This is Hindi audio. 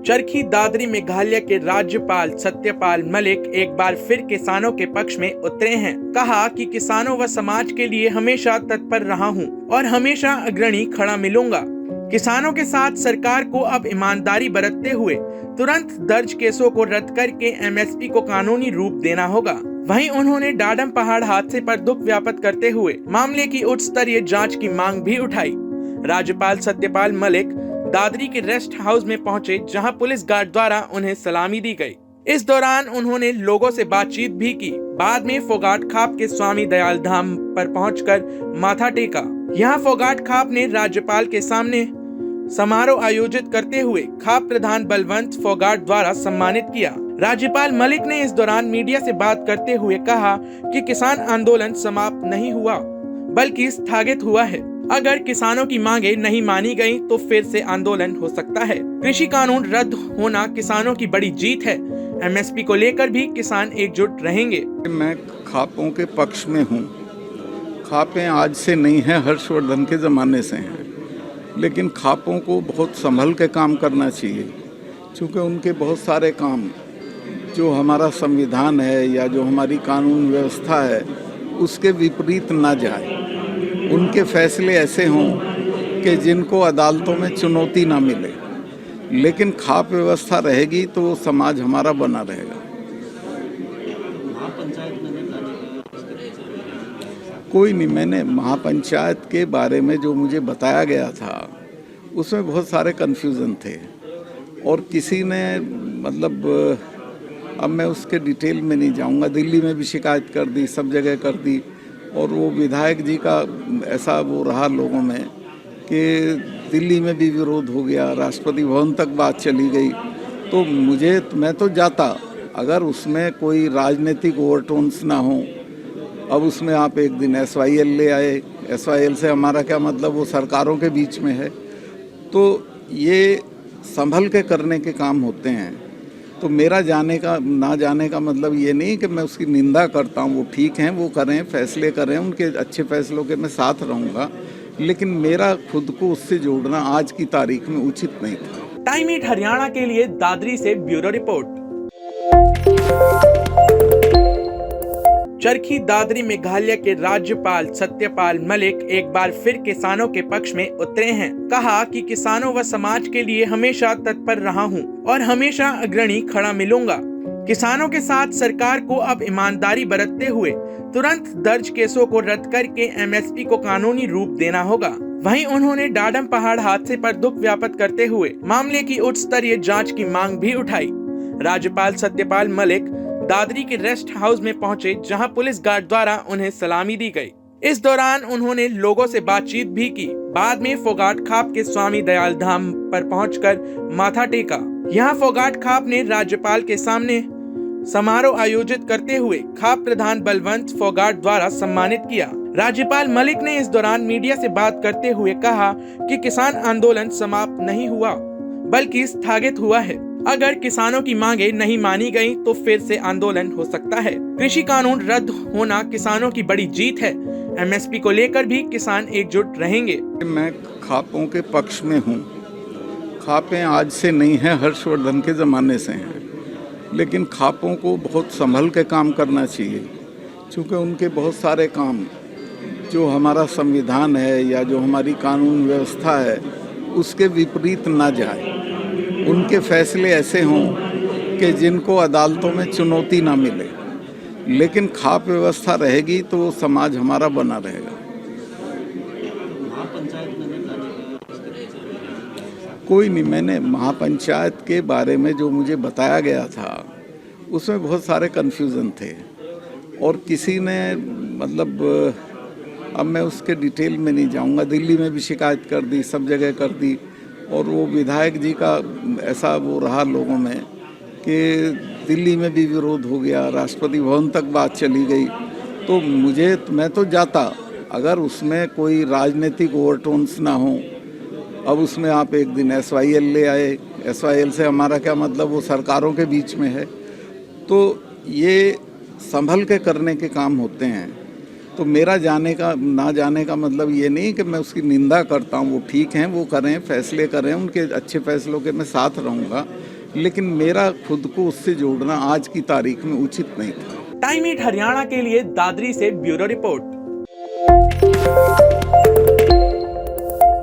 चरखी दादरी मेघालय के राज्यपाल सत्यपाल मलिक एक बार फिर किसानों के पक्ष में उतरे हैं। कहा कि किसानों व समाज के लिए हमेशा तत्पर रहा हूं और हमेशा अग्रणी खड़ा मिलूंगा। किसानों के साथ सरकार को अब ईमानदारी बरतते हुए तुरंत दर्ज केसों को रद्द करके एमएसपी को कानूनी रूप देना होगा। वहीं उन्होंने डाडम पहाड़ हादसे पर दुख व्याप्त करते हुए मामले की उच्च स्तरीय जांच की मांग भी उठाई। राज्यपाल सत्यपाल मलिक दादरी के रेस्ट हाउस में पहुंचे, जहां पुलिस गार्ड द्वारा उन्हें सलामी दी गई। इस दौरान उन्होंने लोगों से बातचीत भी की। बाद में फोगाट खाप के स्वामी दयाल धाम पर पहुंचकर माथा टेका। यहां फोगाट खाप ने राज्यपाल के सामने समारोह आयोजित करते हुए खाप प्रधान बलवंत फोगाट द्वारा सम्मानित किया। राज्यपाल मलिक ने इस दौरान मीडिया से बात करते हुए कहा कि किसान आंदोलन समाप्त नहीं हुआ बल्कि स्थगित हुआ है। अगर किसानों की मांगे नहीं मानी गई तो फिर से आंदोलन हो सकता है। कृषि कानून रद्द होना किसानों की बड़ी जीत है। एमएसपी को लेकर भी किसान एकजुट रहेंगे। मैं खापों के पक्ष में हूँ। खापें आज से नहीं है, हर्षवर्धन के ज़माने से हैं, लेकिन खापों को बहुत संभल के काम करना चाहिए, क्योंकि उनके बहुत सारे काम जो हमारा संविधान है या जो हमारी कानून व्यवस्था है उसके विपरीत ना जाए। उनके फैसले ऐसे हों कि जिनको अदालतों में चुनौती ना मिले, लेकिन खाप व्यवस्था रहेगी तो वो समाज हमारा बना रहेगा। कोई नहीं, मैंने महापंचायत के बारे में जो मुझे बताया गया था उसमें बहुत सारे कन्फ्यूज़न थे और किसी ने अब मैं उसके डिटेल में नहीं जाऊंगा। दिल्ली में भी शिकायत कर दी, सब जगह कर दी, और वो विधायक जी का ऐसा वो रहा लोगों में कि दिल्ली में भी विरोध हो गया, राष्ट्रपति भवन तक बात चली गई। तो मैं तो जाता अगर उसमें कोई राजनीतिक ओवरटोन्स ना हो। अब उसमें आप एक दिन SYL ले आए, SYL से हमारा क्या मतलब, वो सरकारों के बीच में है। तो ये संभल के करने के काम होते हैं। तो मेरा ना जाने का मतलब ये नहीं कि मैं उसकी निंदा करता हूँ। वो ठीक हैं, वो करें, फैसले करें, उनके अच्छे फैसलों के मैं साथ रहूँगा, लेकिन मेरा खुद को उससे जोड़ना आज की तारीख में उचित नहीं था। टाइम 8 हरियाणा के लिए दादरी से ब्यूरो रिपोर्ट। चरखी दादरी मेघालय के राज्यपाल सत्यपाल मलिक एक बार फिर किसानों के पक्ष में उतरे हैं। कहा कि किसानों व समाज के लिए हमेशा तत्पर रहा हूं और हमेशा अग्रणी खड़ा मिलूंगा। किसानों के साथ सरकार को अब ईमानदारी बरतते हुए तुरंत दर्ज केसों को रद्द करके एमएसपी को कानूनी रूप देना होगा। वहीं उन्होंने डाडम पहाड़ हादसे पर दुख व्याप्त करते हुए मामले की उच्च स्तरीय जांच की मांग भी उठाई। राज्यपाल सत्यपाल मलिक दादरी के रेस्ट हाउस में पहुंचे, जहां पुलिस गार्ड द्वारा उन्हें सलामी दी गई। इस दौरान उन्होंने लोगों से बातचीत भी की। बाद में फोगाट खाप के स्वामी दयाल धाम पर पहुंचकर माथा टेका। यहां फोगाट खाप ने राज्यपाल के सामने समारोह आयोजित करते हुए खाप प्रधान बलवंत फोगाट द्वारा सम्मानित किया। राज्यपाल मलिक ने इस दौरान मीडिया से बात करते हुए कहा कि किसान आंदोलन समाप्त नहीं हुआ बल्कि स्थगित हुआ है। अगर किसानों की मांगे नहीं मानी गई तो फिर से आंदोलन हो सकता है। कृषि कानून रद्द होना किसानों की बड़ी जीत है। एमएसपी को लेकर भी किसान एकजुट रहेंगे। मैं खापों के पक्ष में हूँ। खापें आज से नहीं है, हर्षवर्धन के ज़माने से हैं, लेकिन खापों को बहुत संभल के काम करना चाहिए, क्योंकि उनके बहुत सारे काम जो हमारा संविधान है या जो हमारी कानून व्यवस्था है उसके विपरीत ना जाए। उनके फैसले ऐसे हों कि जिनको अदालतों में चुनौती ना मिले, लेकिन खाप व्यवस्था रहेगी तो वो समाज हमारा बना रहेगा। कोई नहीं, मैंने महापंचायत के बारे में जो मुझे बताया गया था उसमें बहुत सारे कन्फ्यूज़न थे और किसी ने अब मैं उसके डिटेल में नहीं जाऊंगा। दिल्ली में भी शिकायत कर दी, सब जगह कर दी, और वो विधायक जी का ऐसा वो रहा लोगों में कि दिल्ली में भी विरोध हो गया, राष्ट्रपति भवन तक बात चली गई। तो मैं तो जाता अगर उसमें कोई राजनीतिक ओवरटोन्स ना हो। अब उसमें आप एक दिन SYL ले आए, SYL से हमारा क्या मतलब, वो सरकारों के बीच में है। तो ये संभल के करने के काम होते हैं। तो मेरा ना जाने का मतलब ये नहीं कि मैं उसकी निंदा करता हूँ। वो ठीक हैं, वो करें, फैसले करें, उनके अच्छे फैसलों के मैं साथ रहूँगा, लेकिन मेरा खुद को उससे जोड़ना आज की तारीख में उचित नहीं था। टाइम 8 हरियाणा के लिए दादरी से ब्यूरो रिपोर्ट।